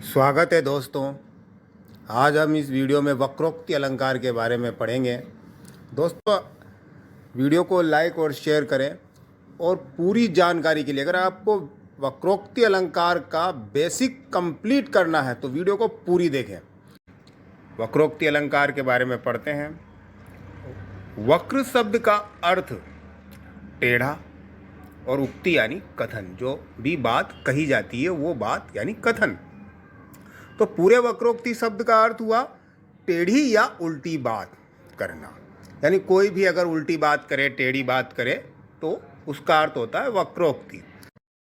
स्वागत है दोस्तों। आज हम इस वीडियो में वक्रोक्ति अलंकार के बारे में पढ़ेंगे। दोस्तों, वीडियो को लाइक और शेयर करें और पूरी जानकारी के लिए अगर आपको वक्रोक्ति अलंकार का बेसिक कंप्लीट करना है तो वीडियो को पूरी देखें। वक्रोक्ति अलंकार के बारे में पढ़ते हैं। वक्र शब्द का अर्थ टेढ़ा और उक्ति यानी कथन, जो भी बात कही जाती है वो बात यानी कथन। तो पूरे वक्रोक्ति शब्द का अर्थ हुआ टेढ़ी या उल्टी बात करना, यानी कोई भी अगर उल्टी बात करे, टेढ़ी बात करे तो उसका अर्थ होता है वक्रोक्ति।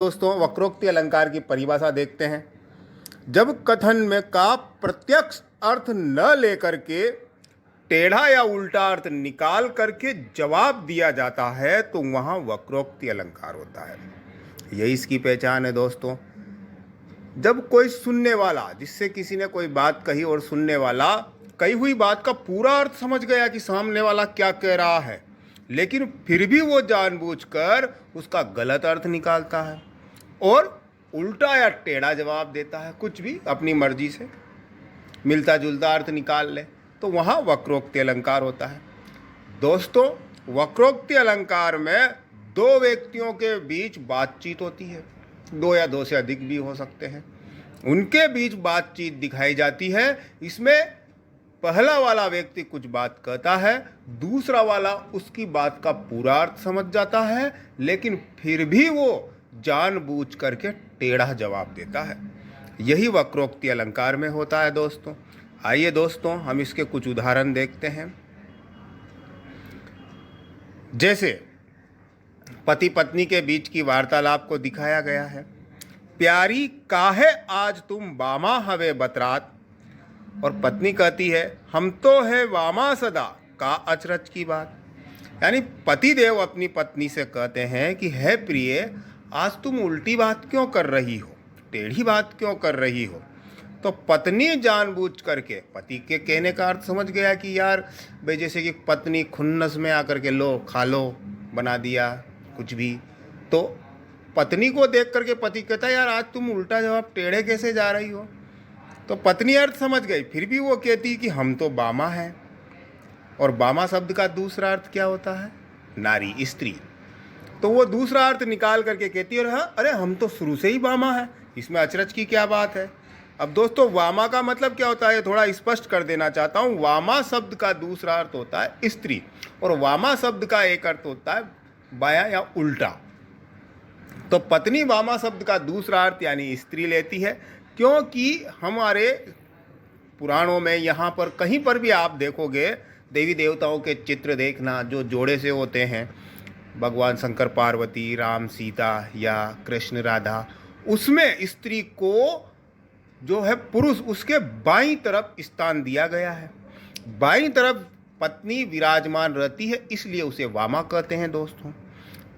दोस्तों, वक्रोक्ति अलंकार की परिभाषा देखते हैं। जब कथन में का प्रत्यक्ष अर्थ न लेकर के टेढ़ा या उल्टा अर्थ निकाल करके जवाब दिया जाता है तो वहाँ वक्रोक्ति अलंकार होता है। यही इसकी पहचान है दोस्तों। जब कोई सुनने वाला, जिससे किसी ने कोई बात कही और सुनने वाला कही हुई बात का पूरा अर्थ समझ गया कि सामने वाला क्या कह रहा है, लेकिन फिर भी वो जानबूझकर उसका गलत अर्थ निकालता है और उल्टा या टेढ़ा जवाब देता है, कुछ भी अपनी मर्जी से मिलता जुलता अर्थ निकाल ले, तो वहाँ वक्रोक्ति अलंकार होता है। दोस्तों, वक्रोक्ति अलंकार में दो व्यक्तियों के बीच बातचीत होती है, दो या दो से अधिक भी हो सकते हैं, उनके बीच बातचीत दिखाई जाती है। इसमें पहला वाला व्यक्ति कुछ बात कहता है, दूसरा वाला उसकी बात का पूरा अर्थ समझ जाता है, लेकिन फिर भी वो जानबूझ करके टेढ़ा जवाब देता है। यही वक्रोक्ति अलंकार में होता है दोस्तों। आइए दोस्तों, हम इसके कुछ उदाहरण देखते हैं। जैसे पति पत्नी के बीच की वार्तालाप को दिखाया गया है। प्यारी काहे आज तुम बामा हवे बतरात, और पत्नी कहती है हम तो है वामा सदा, का अचरज की बात। यानी पति देव अपनी पत्नी से कहते हैं कि है प्रिय, आज तुम उल्टी बात क्यों कर रही हो, टेढ़ी बात क्यों कर रही हो। तो पत्नी जानबूझ करके, पति के कहने का अर्थ समझ गया कि यार भाई, जैसे कि पत्नी खुन्नस में आकर के लो खा लो बना दिया कुछ भी, तो पत्नी को देख करके पति कहता है यार आज तुम उल्टा जवाब टेढ़े कैसे जा रही हो। तो पत्नी अर्थ समझ गई, फिर भी वो कहती कि हम तो बामा हैं। और बामा शब्द का दूसरा अर्थ क्या होता है? नारी, स्त्री। तो वो दूसरा अर्थ निकाल करके कहती है अरे हम तो शुरू से ही बामा है, इसमें अचरज की क्या बात है। अब दोस्तों, वामा का मतलब क्या होता है थोड़ा स्पष्ट कर देना चाहता हूँ। वामा शब्द का दूसरा अर्थ होता है स्त्री, और वामा शब्द का एक अर्थ होता है बाया या उल्टा। तो पत्नी वामा शब्द का दूसरा अर्थ यानी स्त्री लेती है, क्योंकि हमारे पुराणों में यहाँ पर कहीं पर भी आप देखोगे देवी देवताओं के चित्र देखना, जो जोड़े से होते हैं, भगवान शंकर पार्वती, राम सीता या कृष्ण राधा, उसमें स्त्री को जो है पुरुष उसके बाईं तरफ स्थान दिया गया है। बाईं तरफ पत्नी विराजमान रहती है, इसलिए उसे वामा कहते हैं दोस्तों।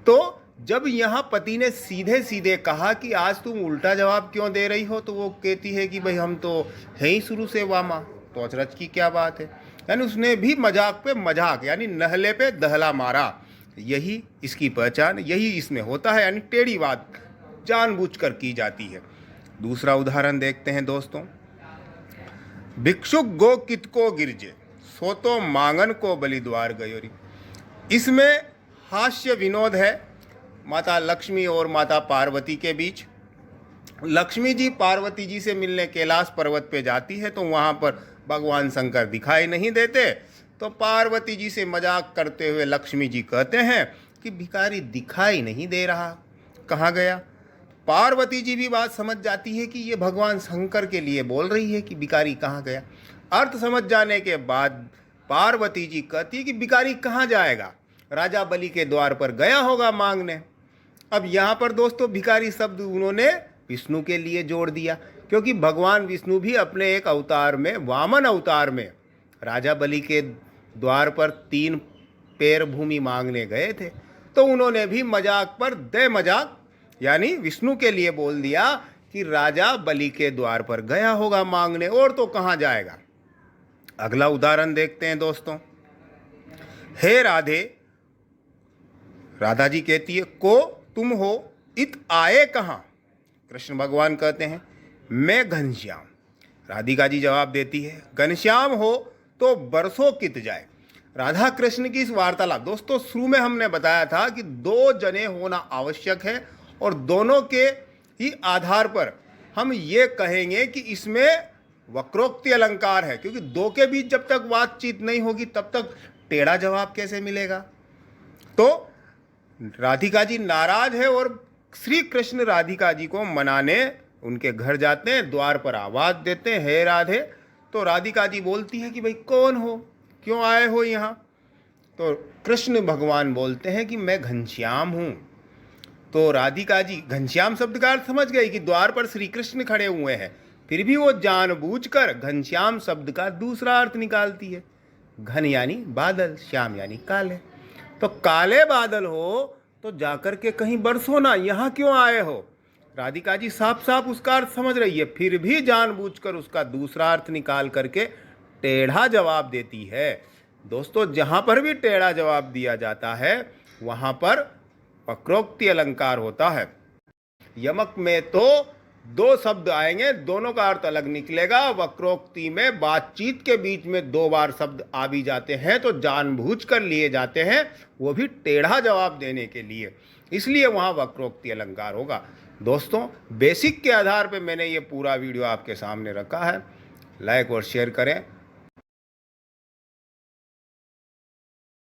तो जब यहाँ पति ने सीधे सीधे कहा कि आज तुम उल्टा जवाब क्यों दे रही हो, तो वो कहती है कि भाई हम तो है ही शुरू से वामा, तो अचरज की क्या बात है। यानी उसने भी मजाक पे मजाक, यानी नहले पे दहला मारा। यही इसकी पहचान, यही इसमें होता है, यानी टेढ़ी बात जानबूझकर की जाती है। दूसरा उदाहरण देखते हैं दोस्तों। भिक्षुक गो कितको गिरजे, सो तो मांगन को बलिद्वार गयोरी। इसमें हास्य विनोद है माता लक्ष्मी और माता पार्वती के बीच। लक्ष्मी जी पार्वती जी से मिलने कैलाश पर्वत पे जाती है, तो वहाँ पर भगवान शंकर दिखाई नहीं देते। तो पार्वती जी से मजाक करते हुए लक्ष्मी जी कहते हैं कि भिखारी दिखाई नहीं दे रहा, कहाँ गया। पार्वती जी भी बात समझ जाती है कि ये भगवान शंकर के लिए बोल रही है कि भिखारी कहाँ गया। अर्थ समझ जाने के बाद पार्वती जी कहती है कि भिखारी कहाँ जाएगा, राजा बलि के द्वार पर गया होगा मांगने। अब यहाँ पर दोस्तों भिखारी शब्द उन्होंने विष्णु के लिए जोड़ दिया, क्योंकि भगवान विष्णु भी अपने एक अवतार में, वामन अवतार में, राजा बलि के द्वार पर 3 पैर भूमि मांगने गए थे। तो उन्होंने भी मजाक पर दे मजाक, यानी विष्णु के लिए बोल दिया कि राजा बलि के द्वार पर गया होगा मांगने, और तो कहाँ जाएगा। अगला उदाहरण देखते हैं दोस्तों। हे राधे, राधा जी कहती है को तुम हो इत आए कहाँ। कृष्ण भगवान कहते हैं मैं घनश्याम। राधिका जी जवाब देती है, घनश्याम हो तो बरसों कित जाए। राधा कृष्ण की इस वार्तालाप, दोस्तों शुरू में हमने बताया था कि दो जने होना आवश्यक है और दोनों के ही आधार पर हम ये कहेंगे कि इसमें वक्रोक्ति अलंकार है, क्योंकि दो के बीच जब तक बातचीत नहीं होगी तब तक टेढ़ा जवाब कैसे मिलेगा। तो राधिका जी नाराज है और श्री कृष्ण राधिका जी को मनाने उनके घर जाते हैं, द्वार पर आवाज देते हैं, हे राधे। तो राधिका जी बोलती है कि भाई कौन हो, क्यों आए हो यहाँ। तो कृष्ण भगवान बोलते हैं कि मैं घनश्याम हूँ। तो राधिका जी घनश्याम शब्द का अर्थ समझ गई कि द्वार पर श्री कृष्ण खड़े हुए हैं, फिर भी वो जानबूझकर घनश्याम शब्द का दूसरा अर्थ निकालती है। घन यानी बादल, श्याम यानी काले। तो काले बादल हो तो जाकर के कहीं बरसो ना, यहाँ क्यों आए हो। राधिका जी साफ साफ उसका अर्थ समझ रही है, फिर भी जानबूझकर उसका दूसरा अर्थ निकाल करके टेढ़ा जवाब देती है। दोस्तों जहाँ पर भी टेढ़ा जवाब दिया जाता है वहाँ पर वक्रोक्ति अलंकार होता है। यमक में तो दो शब्द आएंगे, दोनों का अर्थ अलग निकलेगा। वक्रोक्ति में बातचीत के बीच में दो बार शब्द आ भी जाते हैं तो जानबूझकर लिए जाते हैं, वो भी टेढ़ा जवाब देने के लिए, इसलिए वहाँ वक्रोक्ति अलंकार होगा। दोस्तों बेसिक के आधार पे मैंने ये पूरा वीडियो आपके सामने रखा है। लाइक और शेयर करें।